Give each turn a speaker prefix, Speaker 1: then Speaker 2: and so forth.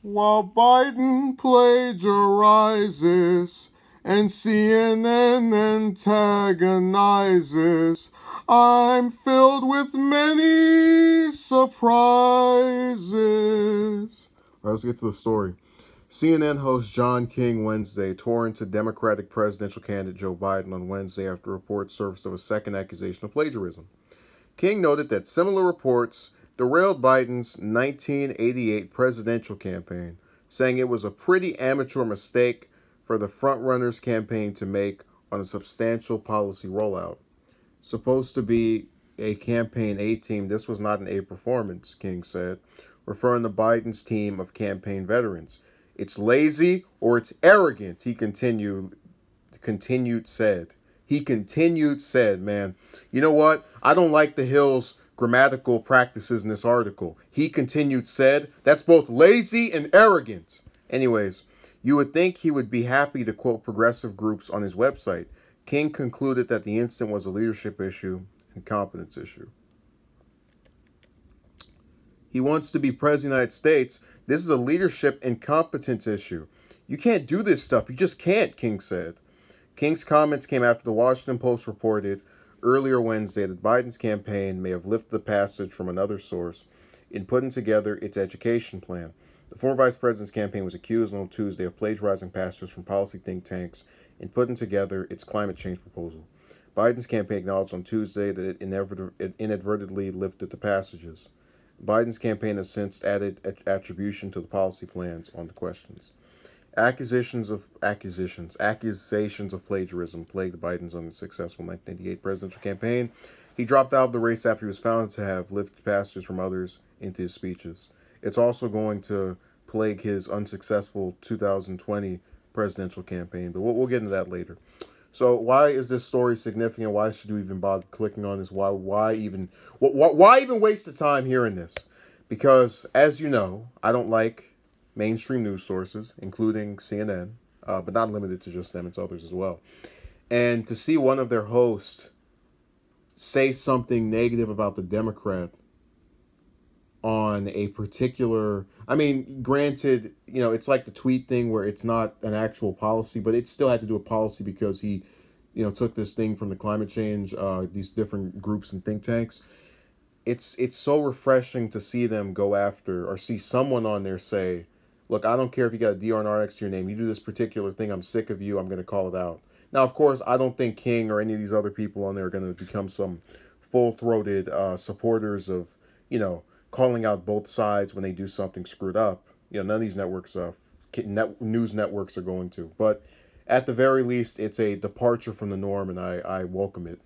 Speaker 1: While Biden plagiarizes and CNN antagonizes, I'm filled with many surprises. All right, let's get to the story. CNN host John King Wednesday tore into Democratic presidential candidate Joe Biden on Wednesday after reports surfaced of a second accusation of plagiarism. King noted that similar reports derailed Biden's 1988 presidential campaign, saying it was a pretty amateur mistake for the frontrunner's campaign to make on a substantial policy rollout. Supposed to be a campaign A team, this was not an A performance, King said, referring to Biden's team of campaign veterans. It's lazy or it's arrogant, he continued said. He continued said, man, you know what? I don't like the Hill's grammatical practices in this article. He continued said, that's both lazy and arrogant. Anyways, you would think he would be happy to quote progressive groups on his website. King concluded that the incident was a leadership issue and competence issue. He wants to be president of the United States. This is a leadership and competence issue. You can't do this stuff. You just can't, King said. King's comments came after the Washington Post reported earlier Wednesday that Biden's campaign may have lifted the passage from another source in putting together its education plan. The former vice president's campaign was accused on Tuesday of plagiarizing passages from policy think tanks in putting together its climate change proposal. Biden's campaign acknowledged on Tuesday that it inadvertently lifted the passages. Biden's campaign has since added attribution to the policy plans on the questions. Accusations of plagiarism plagued Biden's unsuccessful 1988 presidential campaign. He dropped out of the race after he was found to have lifted passages from others into his speeches. It's also going to plague his unsuccessful 2020 presidential campaign, but we'll get into that later. So why is this story significant? Why should you even bother clicking on this? Why even waste the time hearing this? Because, as you know, I don't like mainstream news sources, including CNN, but not limited to just them, it's others as well. And to see one of their hosts say something negative about the Democrat on a particular, I mean, granted, you know, it's like the tweet thing where it's not an actual policy, but it still had to do with policy because he, you know, took this thing from the climate change, these different groups and think tanks. It's so refreshing to see them go after, or see someone on there say, look, I don't care if you got a DR and R next to your name. You do this particular thing, I'm sick of you. I'm going to call it out. Now, of course, I don't think King or any of these other people on there are going to become some full-throated supporters of, you know, calling out both sides when they do something screwed up. You know, none of these networks, news networks are going to. But at the very least, it's a departure from the norm, and I welcome it.